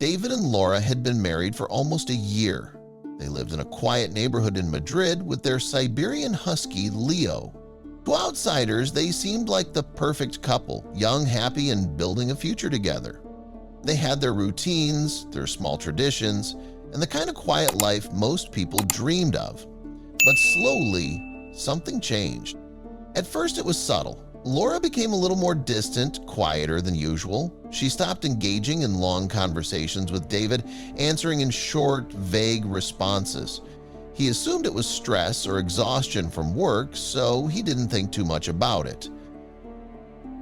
David and Laura had been married for almost a year. They lived in a quiet neighborhood in Madrid with their Siberian Husky, Leo. To outsiders, they seemed like the perfect couple, young, happy, and building a future together. They had their routines, their small traditions, and the kind of quiet life most people dreamed of. But slowly, something changed. At first, it was subtle. Laura became a little more distant, quieter than usual. She stopped engaging in long conversations with David, answering in short, vague responses. He assumed it was stress or exhaustion from work, so he didn't think too much about it.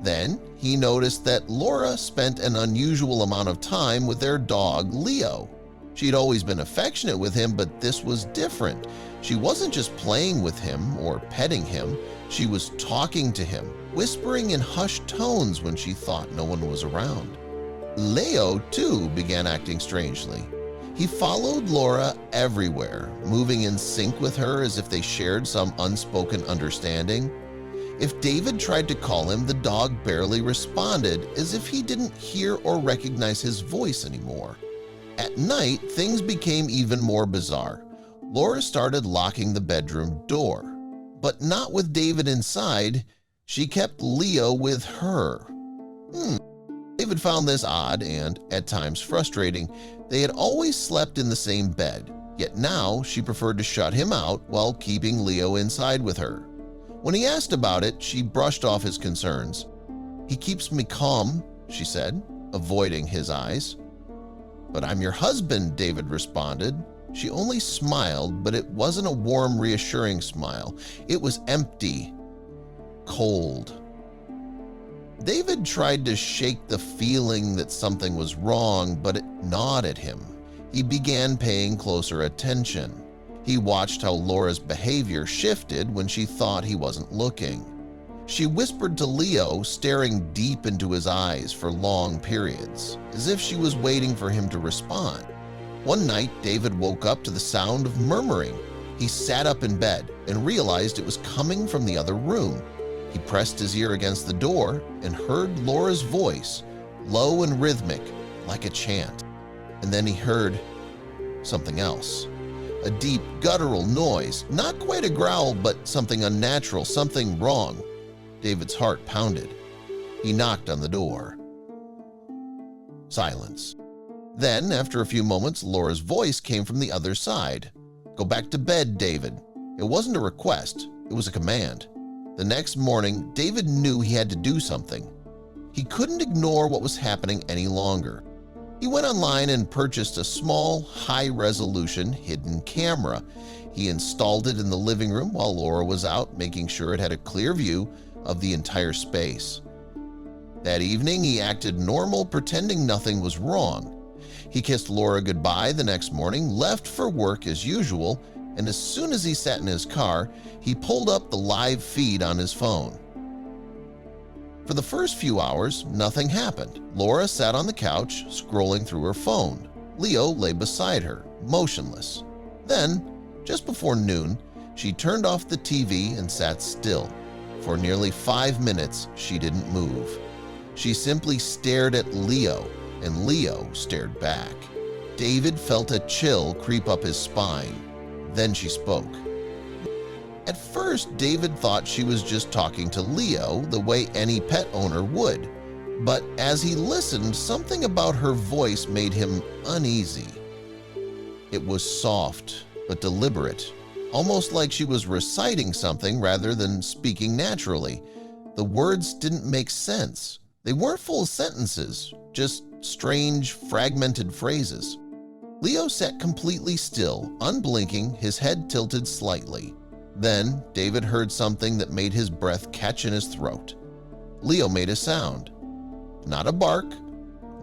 Then, he noticed that Laura spent an unusual amount of time with their dog, Leo. She'd always been affectionate with him, but this was different. She wasn't just playing with him or petting him. She was talking to him, whispering in hushed tones when she thought no one was around. Leo, too, began acting strangely. He followed Laura everywhere, moving in sync with her as if they shared some unspoken understanding. If David tried to call him, the dog barely responded, as if he didn't hear or recognize his voice anymore. At night, things became even more bizarre. Laura started locking the bedroom door, but not with David inside. She kept Leo with her. David found this odd and, at times, frustrating. They had always slept in the same bed, yet now she preferred to shut him out while keeping Leo inside with her. When he asked about it, she brushed off his concerns. "He keeps me calm," she said, avoiding his eyes. "But I'm your husband," David responded. She only smiled, but it wasn't a warm, reassuring smile. It was empty, cold. David tried to shake the feeling that something was wrong, but it gnawed at him. He began paying closer attention. He watched how Laura's behavior shifted when she thought he wasn't looking. She whispered to Leo, staring deep into his eyes for long periods, as if she was waiting for him to respond. One night, David woke up to the sound of murmuring. He sat up in bed and realized it was coming from the other room. He pressed his ear against the door and heard Laura's voice, low and rhythmic, like a chant. And then he heard something else. A deep, guttural noise, not quite a growl, but something unnatural, something wrong. David's heart pounded. He knocked on the door. Silence. Then, after a few moments, Laura's voice came from the other side. "Go back to bed, David." It wasn't a request, it was a command. The next morning, David knew he had to do something. He couldn't ignore what was happening any longer. He went online and purchased a small, high-resolution hidden camera. He installed it in the living room while Laura was out, making sure it had a clear view of the entire space. That evening, he acted normal, pretending nothing was wrong. He kissed Laura goodbye the next morning, left for work as usual, and as soon as he sat in his car, he pulled up the live feed on his phone. For the first few hours, nothing happened. Laura sat on the couch, scrolling through her phone. Leo lay beside her, motionless. Then, just before noon, she turned off the TV and sat still. For nearly 5 minutes, she didn't move. She simply stared at Leo, and Leo stared back. David felt a chill creep up his spine. Then she spoke. At first, David thought she was just talking to Leo the way any pet owner would. But as he listened, something about her voice made him uneasy. It was soft but deliberate, almost like she was reciting something rather than speaking naturally. The words didn't make sense. They weren't full sentences, just strange, fragmented phrases. Leo sat completely still, unblinking, his head tilted slightly. Then David heard something that made his breath catch in his throat. Leo made a sound. Not a bark,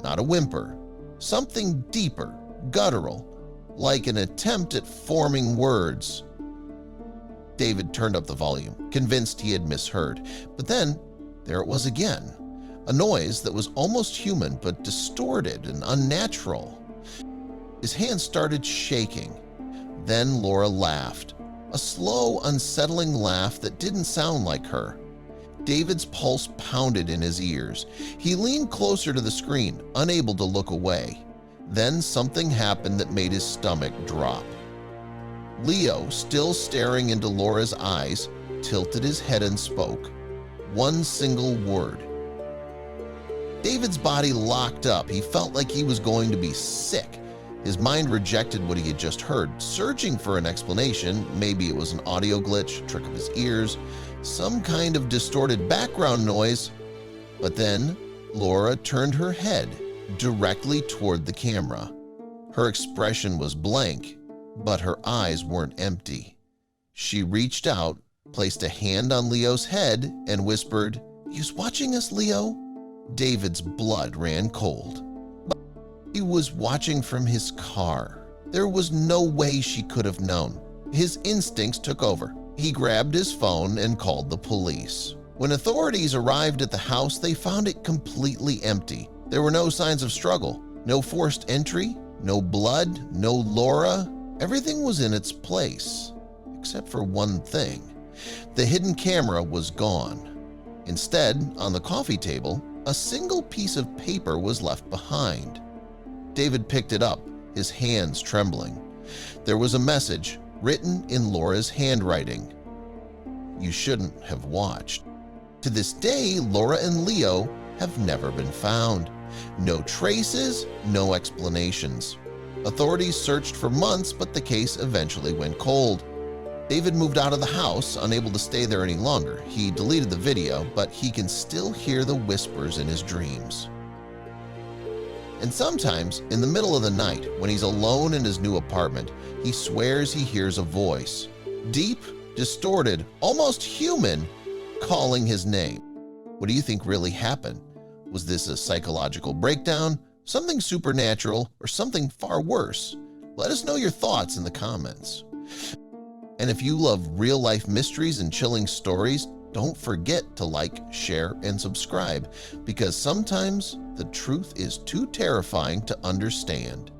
not a whimper. Something deeper, guttural, like an attempt at forming words. David turned up the volume, convinced he had misheard. But then, there it was again. A noise that was almost human but distorted and unnatural. His hands started shaking. Then Laura laughed. A slow, unsettling laugh that didn't sound like her. David's pulse pounded in his ears. He leaned closer to the screen, unable to look away. Then something happened that made his stomach drop. Leo, still staring into Laura's eyes, tilted his head and spoke. One single word. David's body locked up. He felt like he was going to be sick. His mind rejected what he had just heard, searching for an explanation. Maybe it was an audio glitch, trick of his ears, some kind of distorted background noise. But then Laura turned her head directly toward the camera. Her expression was blank, but her eyes weren't empty. She reached out, placed a hand on Leo's head, and whispered, "He's watching us, Leo." David's blood ran cold. But he was watching from his car. There was no way she could have known. His instincts took over. He grabbed his phone and called the police. When authorities arrived at the house, they found it completely empty. There were no signs of struggle, no forced entry, no blood, no Laura. Everything was in its place, except for one thing. The hidden camera was gone. Instead, on the coffee table, a single piece of paper was left behind. David picked it up, his hands trembling. There was a message written in Laura's handwriting. "You shouldn't have watched." To this day, Laura and Leo have never been found. No traces, no explanations. Authorities searched for months, but the case eventually went cold. David moved out of the house, unable to stay there any longer. He deleted the video, but he can still hear the whispers in his dreams. And sometimes, in the middle of the night, when he's alone in his new apartment, he swears he hears a voice. Deep, distorted, almost human, calling his name. What do you think really happened? Was this a psychological breakdown, something supernatural, or something far worse? Let us know your thoughts in the comments. And if you love real-life mysteries and chilling stories, don't forget to like, share, and subscribe, because sometimes the truth is too terrifying to understand.